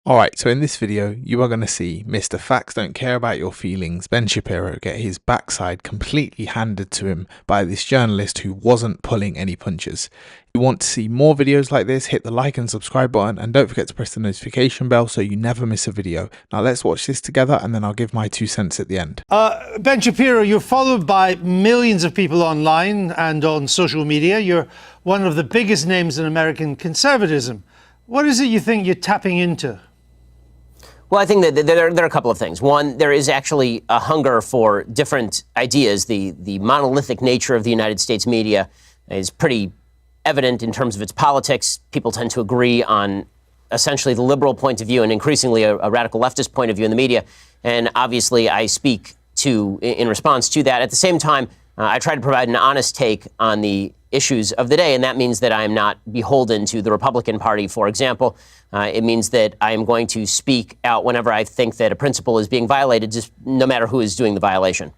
Alright, so in this video, you are going to see Mr. Facts Don't Care About Your Feelings, Ben Shapiro, get his backside completely handed to him by this journalist who wasn't pulling any punches. If you want to see more videos like this, hit the like and subscribe button, and don't forget to press the notification bell so you never miss a video. Now let's watch this together, and then I'll give my 2 cents at the end. Ben Shapiro, you're followed by millions of people online and on social media. You're one of the biggest names in American conservatism. What is it you think you're tapping into? Well, I think that there are a couple of things. One, there is actually a hunger for different ideas. The monolithic nature of the United States media is pretty evident in terms of its politics. People tend to agree on essentially the liberal point of view and increasingly a radical leftist point of view in the media. And obviously, I speak in response to that. At the same time, I try to provide an honest take on the issues of the day, and that means that I am not beholden to the Republican Party, for example. It means that I am going to speak out whenever I think that a principle is being violated, just no matter who is doing the violation.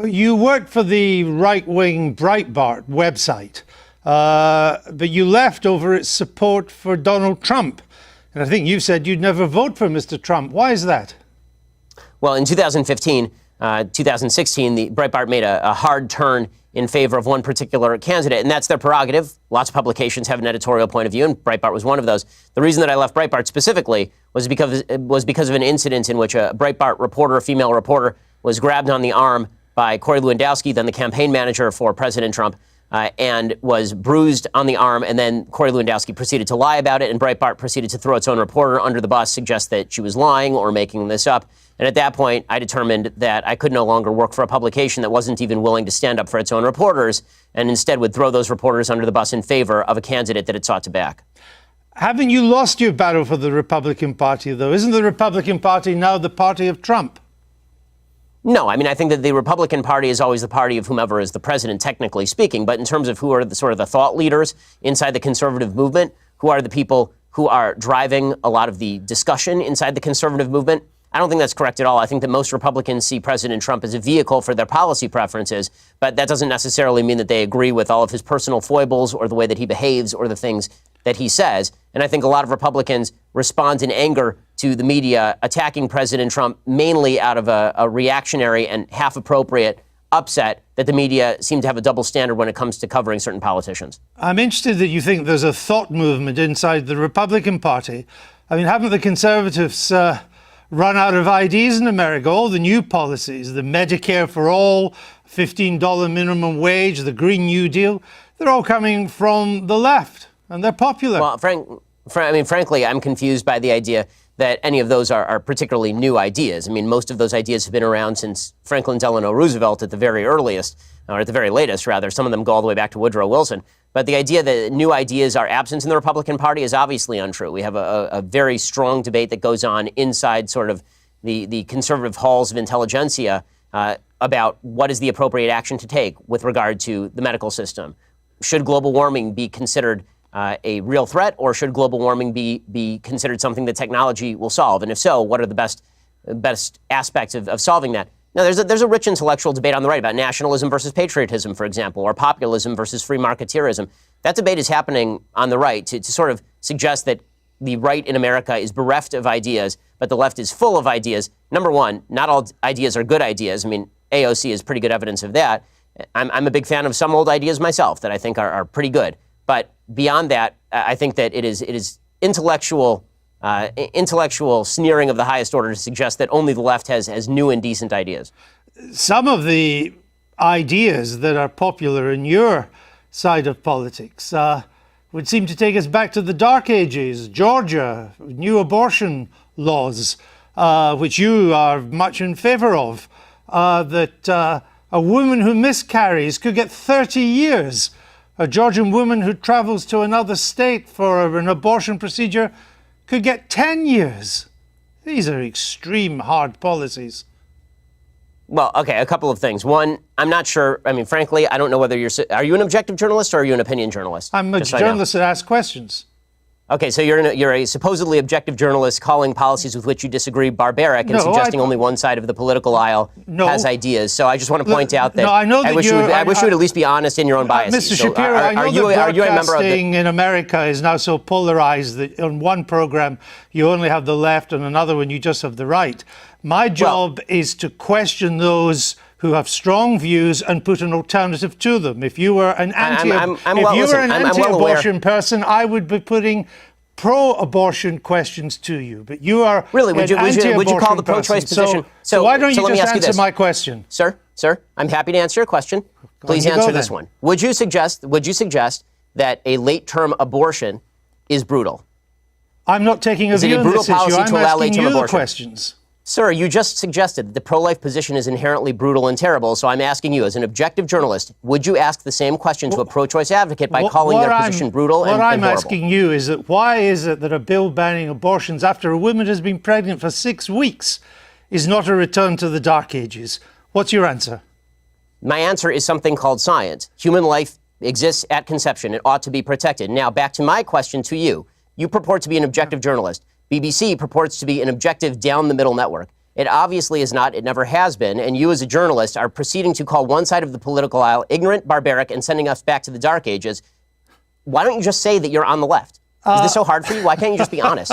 You worked for the right-wing Breitbart website, but you left over its support for Donald Trump. And I think you said you'd never vote for Mr. Trump. Why is that? Well, in 2016, the Breitbart made a hard turn in favor of one particular candidate, and that's their prerogative. Lots of publications have an editorial point of view, and Breitbart was one of those. The reason that I left Breitbart specifically was because of an incident in which a Breitbart reporter, a female reporter, was grabbed on the arm by Corey Lewandowski, then the campaign manager for President Trump, and was bruised on the arm, and then Corey Lewandowski proceeded to lie about it, and Breitbart proceeded to throw its own reporter under the bus, suggest that she was lying or making this up. And at that point, I determined that I could no longer work for a publication that wasn't even willing to stand up for its own reporters, and instead would throw those reporters under the bus in favor of a candidate that it sought to back. Haven't you lost your battle for the Republican Party, though? Isn't the Republican Party now the party of Trump? No, I mean, I think that the Republican Party is always the party of whomever is the president, technically speaking. But in terms of who are the sort of the thought leaders inside the conservative movement, who are the people who are driving a lot of the discussion inside the conservative movement, I don't think that's correct at all. I think that most Republicans see President Trump as a vehicle for their policy preferences, but that doesn't necessarily mean that they agree with all of his personal foibles or the way that he behaves or the things that he says. And I think a lot of Republicans respond in anger to the media attacking President Trump, mainly out of a reactionary and half-appropriate upset that the media seem to have a double standard when it comes to covering certain politicians. I'm interested that you think there's a thought movement inside the Republican Party. I mean, haven't the conservatives run out of ideas in America? All the new policies, the Medicare for all, $15 minimum wage, the Green New Deal, they're all coming from the left, and they're popular. Well, frankly, I'm confused by the idea that any of those are particularly new ideas. I mean, most of those ideas have been around since Franklin Delano Roosevelt at the very earliest, or at the very latest, rather. Some of them go all the way back to Woodrow Wilson. But the idea that new ideas are absent in the Republican Party is obviously untrue. We have a very strong debate that goes on inside sort of the conservative halls of intelligentsia about what is the appropriate action to take with regard to the medical system. Should global warming be considered a real threat, or should global warming be considered something that technology will solve? And if so, what are the best aspects of solving that? Now, there's a rich intellectual debate on the right about nationalism versus patriotism, for example, or populism versus free marketeerism. That debate is happening on the right to sort of suggest that the right in America is bereft of ideas, but the left is full of ideas. Number one, not all ideas are good ideas. I mean, AOC is pretty good evidence of that. I'm a big fan of some old ideas myself that I think are pretty good. But beyond that, I think that it is intellectual sneering of the highest order to suggest that only the left has new and decent ideas. Some of the ideas that are popular in your side of politics would seem to take us back to the Dark Ages. Georgia, new abortion laws, which you are much in favor of, that a woman who miscarries could get 30 years. A Georgian woman who travels to another state for an abortion procedure could get 10 years. These are extreme hard policies. Well, okay, a couple of things. One, I'm not sure. I mean, frankly, I don't know whether are you an objective journalist or are you an opinion journalist? I'm a journalist that asks questions. Okay, so you're a supposedly objective journalist calling policies with which you disagree barbaric and suggesting only one side of the political aisle has ideas. So I just want to point out that I wish you would at least be honest in your own biases. Mr. Shapiro, I know that broadcasting in America is now so polarized that on one program you only have the left and another one you just have the right. My job is to question those who have strong views and put an alternative to them. If you were an anti-abortion person, I would be putting pro-abortion questions to you. But you are really would you call the pro-choice position? So why don't you just answer my question, sir? I'm happy to answer your question. Please answer this one. Would you suggest that a late-term abortion is brutal? I'm not taking a view on this issue. I'm asking you the questions. Sir, you just suggested that the pro-life position is inherently brutal and terrible, so I'm asking you, as an objective journalist, would you ask the same question to a pro-choice advocate by calling their position brutal and horrible? What I'm asking you is that why is it that a bill banning abortions after a woman has been pregnant for 6 weeks is not a return to the Dark Ages? What's your answer? My answer is something called science. Human life exists at conception. It ought to be protected. Now, back to my question to you. You purport to be an objective journalist. BBC purports to be an objective down-the-middle network. It obviously is not. It never has been. And you as a journalist are proceeding to call one side of the political aisle ignorant, barbaric, and sending us back to the Dark Ages. Why don't you just say that you're on the left? Is this so hard for you? Why can't you just be honest?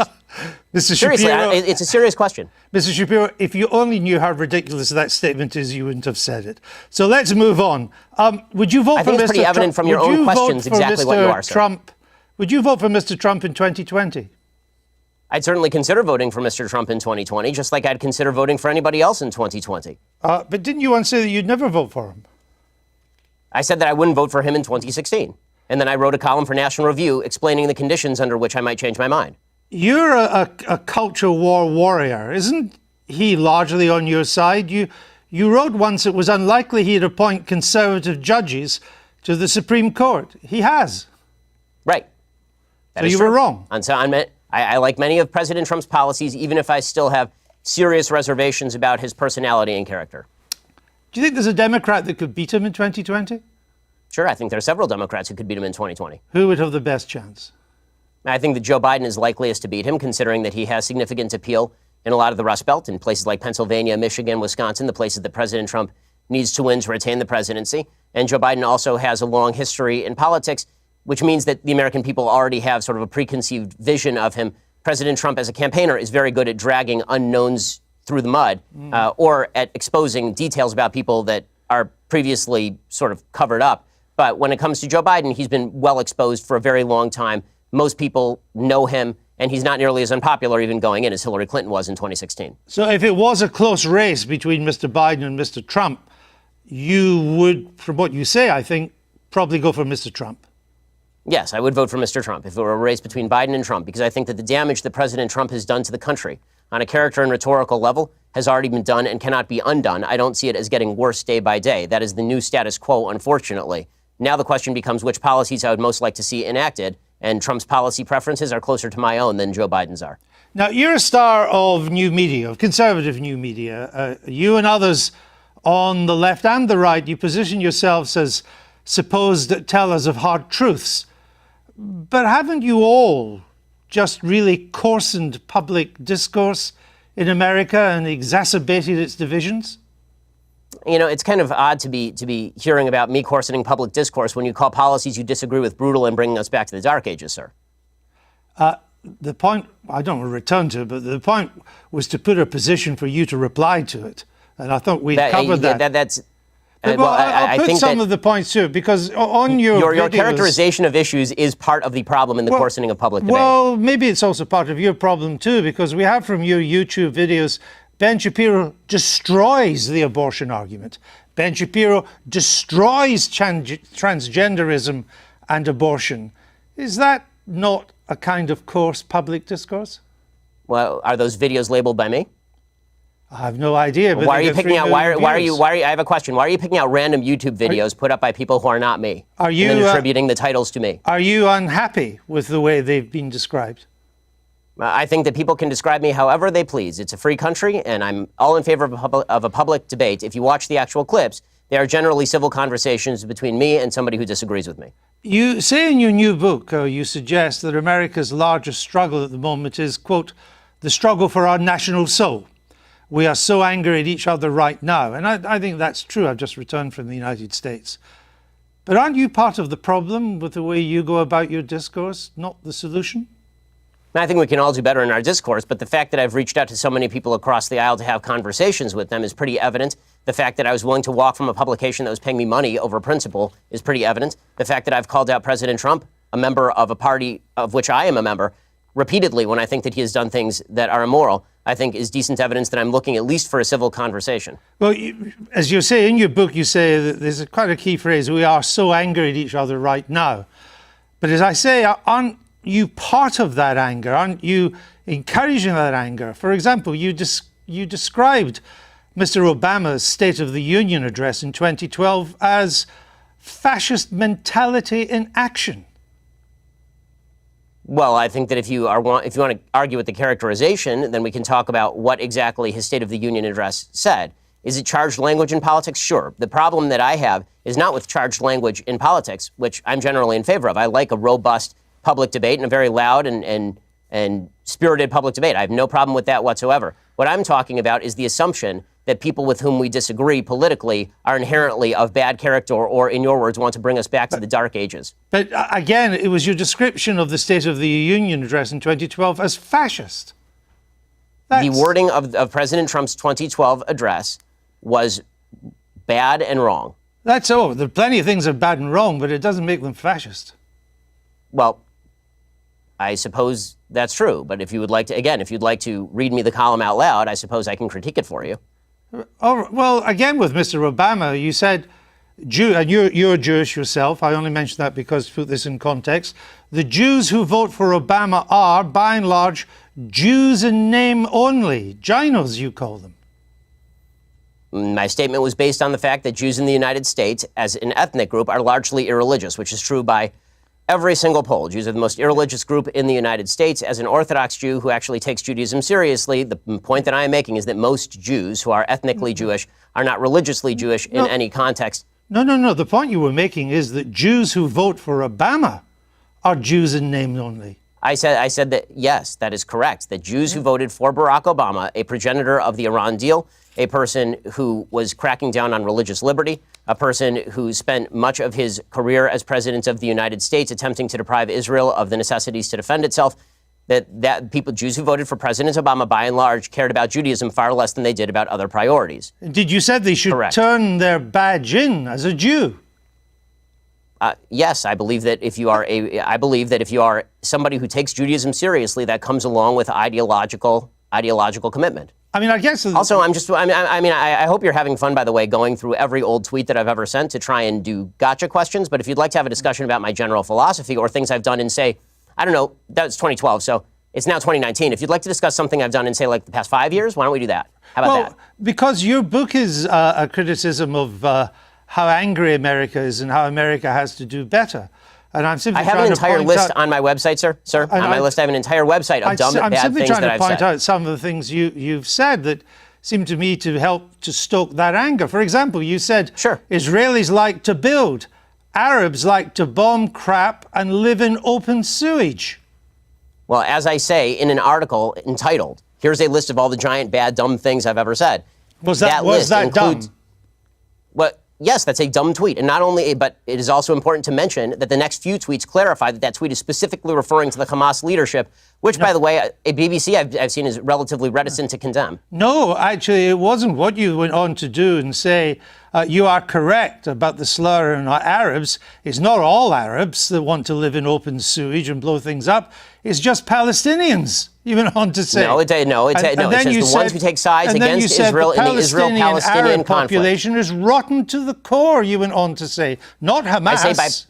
Seriously, it's a serious question. Mr. Shapiro, if you only knew how ridiculous that statement is, you wouldn't have said it. So let's move on. Would you vote for Mr. Trump? I think it's pretty evident from your own questions exactly what you are, sir. Would you vote for Mr. Trump in 2020? I'd certainly consider voting for Mr. Trump in 2020, just like I'd consider voting for anybody else in 2020. But didn't you once say that you'd never vote for him? I said that I wouldn't vote for him in 2016. And then I wrote a column for National Review explaining the conditions under which I might change my mind. You're a culture war warrior. Isn't he largely on your side? You wrote once it was unlikely he'd appoint conservative judges to the Supreme Court. He has. Right. So you were wrong. I like many of President Trump's policies, even if I still have serious reservations about his personality and character. Do you think there's a Democrat that could beat him in 2020? Sure, I think there are several Democrats who could beat him in 2020. Who would have the best chance? I think that Joe Biden is likeliest to beat him, considering that he has significant appeal in a lot of the Rust Belt, in places like Pennsylvania, Michigan, Wisconsin, the places that President Trump needs to win to retain the presidency. And Joe Biden also has a long history in politics, which means that the American people already have sort of a preconceived vision of him. President Trump, as a campaigner, is very good at dragging unknowns through the mud, or at exposing details about people that are previously sort of covered up. But when it comes to Joe Biden, he's been well exposed for a very long time. Most people know him, and he's not nearly as unpopular even going in as Hillary Clinton was in 2016. So if it was a close race between Mr. Biden and Mr. Trump, you would, from what you say, I think, probably go for Mr. Trump. Yes, I would vote for Mr. Trump if it were a race between Biden and Trump, because I think that the damage that President Trump has done to the country on a character and rhetorical level has already been done and cannot be undone. I don't see it as getting worse day by day. That is the new status quo, unfortunately. Now the question becomes which policies I would most like to see enacted, and Trump's policy preferences are closer to my own than Joe Biden's are. Now, you're a star of new media, of conservative new media. You and others on the left and the right, you position yourselves as supposed tellers of hard truths. But haven't you all just really coarsened public discourse in America and exacerbated its divisions? You know, it's kind of odd to be hearing about me coarsening public discourse when you call policies you disagree with brutal and bringing us back to the Dark Ages, sir. The point, I don't want to return to it, but the point was to put a position for you to reply to it. And I thought we'd covered that. I think some of the points too, because on your characterization of issues is part of the problem in the coarsening of public debate. Well, maybe it's also part of your problem too, because we have from your YouTube videos, Ben Shapiro destroys the abortion argument. Ben Shapiro destroys transgenderism and abortion. Is that not a kind of coarse public discourse? Well, are those videos labeled by me? I have no idea. But why are you picking out? I have a question. Why are you picking out random YouTube videos put up by people who are not me? Are you and then attributing the titles to me? Are you unhappy with the way they've been described? I think that people can describe me however they please. It's a free country, and I'm all in favor of a public debate. If you watch the actual clips, they are generally civil conversations between me and somebody who disagrees with me. You say in your new book, you suggest that America's largest struggle at the moment is, quote, the struggle for our national soul. We are so angry at each other right now. And I think that's true. I've just returned from the United States. But aren't you part of the problem with the way you go about your discourse, not the solution? I think we can all do better in our discourse, but the fact that I've reached out to so many people across the aisle to have conversations with them is pretty evident. The fact that I was willing to walk from a publication that was paying me money over principle is pretty evident. The fact that I've called out President Trump, a member of a party of which I am a member, repeatedly when I think that he has done things that are immoral, I think is decent evidence that I'm looking at least for a civil conversation. Well, as you say in your book, you say that there's quite a key phrase, we are so angry at each other right now. But as I say, aren't you part of that anger? Aren't you encouraging that anger? For example, you described Mr. Obama's State of the Union address in 2012 as fascist mentality in action. Well, I think that if you want to argue with the characterization, then we can talk about what exactly his State of the Union address said. Is it charged language in politics? Sure. The problem that I have is not with charged language in politics, which I'm generally in favor of. I like a robust public debate and a very loud and spirited public debate. I have no problem with that whatsoever. What I'm talking about is the assumption that people with whom we disagree politically are inherently of bad character or, in your words, want to bring us back to the dark ages. But again, it was your description of the State of the Union address in 2012 as fascist. The wording of President Trump's 2012 address was bad and wrong. There are plenty of things that are bad and wrong, but it doesn't make them fascist. Well, I suppose that's true. But if you would like to, again, if you'd like to read me the column out loud, I suppose I can critique it for you. Oh, well, again, with Mr. Obama, you said, and you're Jewish yourself. I only mention that because to put this in context. The Jews who vote for Obama are, by and large, Jews in name only. Ginos, you call them. My statement was based on the fact that Jews in the United States, as an ethnic group, are largely irreligious, which is true by every single poll. Jews are the most irreligious group in the United States. As an Orthodox Jew who actually takes Judaism seriously, the point that I am making is that most Jews who are ethnically Jewish are not religiously Jewish in any context. No. The point you were making is that Jews who vote for Obama are Jews in name only. I said that, yes, that is correct, that Jews who voted for Barack Obama, a progenitor of the Iran deal, a person who was cracking down on religious liberty, a person who spent much of his career as president of the United States attempting to deprive Israel of the necessities to defend itself, that people, Jews who voted for President Obama, by and large, cared about Judaism far less than they did about other priorities. Did you say they should turn their badge in as a Jew? Yes, I believe that if you are somebody who takes Judaism seriously, that comes along with ideological commitment. I mean, I guess. Also, I hope you're having fun, by the way, going through every old tweet that I've ever sent to try and do gotcha questions. But if you'd like to have a discussion about my general philosophy or things I've done in, say, I don't know, that's 2012, so it's now 2019. If you'd like to discuss something I've done in, say, like the past 5 years, why don't we do that? How about that? Because your book is a criticism of how angry America is and how America has to do better. And I'm simply I have an entire list on my website, sir. On my list, I have an entire website of dumb, bad things that I've said. I'm simply trying to point out some of the things you've said that seem to me to help to stoke that anger. For example, you said Israelis like to build, Arabs like to bomb crap and live in open sewage. Well, as I say in an article entitled, here's a list of all the giant, bad, dumb things I've ever said. Was that dumb? What? Yes, that's a dumb tweet. And not only, but it is also important to mention that the next few tweets clarify that tweet is specifically referring to the Hamas leadership, which, by the way, a BBC I've seen is relatively reticent to condemn. No, actually, it wasn't what you went on to do and say. You are correct about the slur on Arabs. It's not all Arabs that want to live in open sewage and blow things up. It's just Palestinians, you went on to say. No, it says the ones who take sides against Israel in the Israel-Palestinian conflict. The population is rotten to the core, you went on to say. Not Hamas,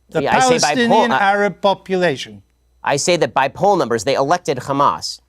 the Palestinian Arab population. I say that by poll numbers, they elected Hamas.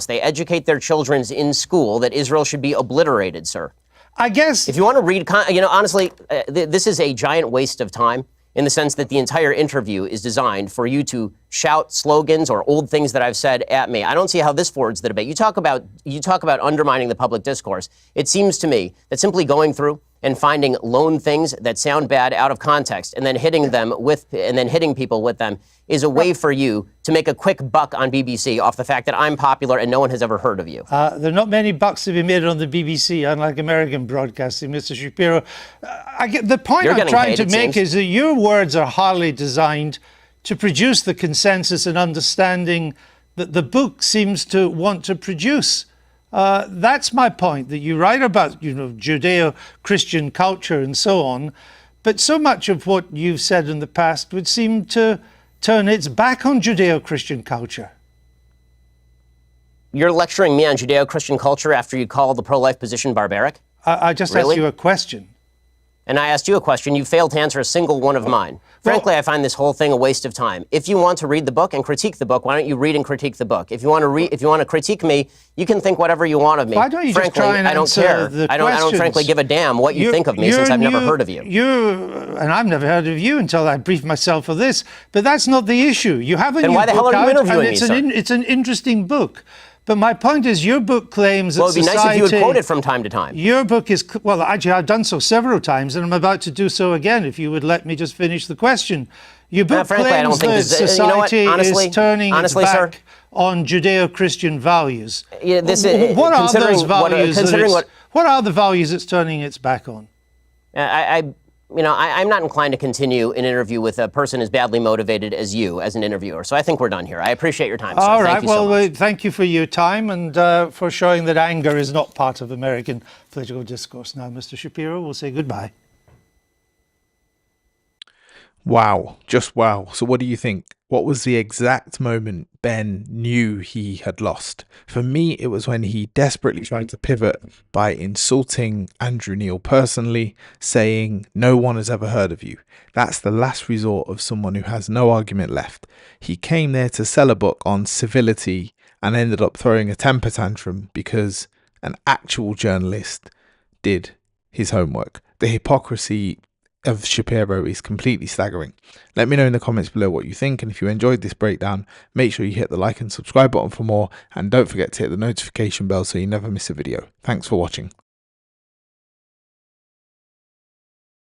They educate their children in school that Israel should be obliterated, sir. I guess. If you want to read, honestly, this is a giant waste of time in the sense that the entire interview is designed for you to shout slogans or old things that I've said at me. I don't see how this forwards the debate. You talk about undermining the public discourse. It seems to me that simply going through and finding lone things that sound bad out of context and then hitting people with them is a way for you to make a quick buck on BBC off the fact that I'm popular and no one has ever heard of you. There are not many bucks to be made on the BBC, unlike American broadcasting, Mr. Shapiro. The point I'm trying to make is that your words are highly designed to produce the consensus and understanding that the book seems to want to produce. That's my point, that you write about, Judeo-Christian culture and so on, but so much of what you've said in the past would seem to turn its back on Judeo-Christian culture. You're lecturing me on Judeo-Christian culture after you call the pro-life position barbaric? I just asked you a question. And I asked you a question. You failed to answer a single one of mine. Frankly, I find this whole thing a waste of time. If you want to read the book and critique the book, why don't you read and critique the book? If you want to critique me, you can think whatever you want of me. Why don't you just try and answer the questions? I don't frankly give a damn what you think of me since I've never heard of you. And I've never heard of you until I briefed myself for this. But that's not the issue. You have a new book out. Then why the hell are you interviewing me, sir? It's an interesting book. But my point is, your book claims that society... Well, it'd be nice if you would quote it from time to time. Your book is... Well, actually, I've done so several times, and I'm about to do so again, if you would let me just finish the question. Your book claims that society is turning its back on Judeo-Christian values. Yeah, what are those values? What are the values it's turning its back on? I'm not inclined to continue an interview with a person as badly motivated as you as an interviewer. So I think we're done here. I appreciate your time, sir. All right. Thank you so much. Thank you for your time and for showing that anger is not part of American political discourse. Now, Mr. Shapiro, we'll say goodbye. Wow. Just wow. So what do you think? What was the exact moment Ben knew he had lost? For me, it was when he desperately tried to pivot by insulting Andrew Neil personally, saying, "No one has ever heard of you." That's the last resort of someone who has no argument left. He came there to sell a book on civility and ended up throwing a temper tantrum because an actual journalist did his homework. The hypocrisy of Shapiro is completely staggering. Let me know in the comments below what you think, and if you enjoyed this breakdown, make sure you hit the like and subscribe button for more, and don't forget to hit the notification bell so you never miss a video. Thanks for watching.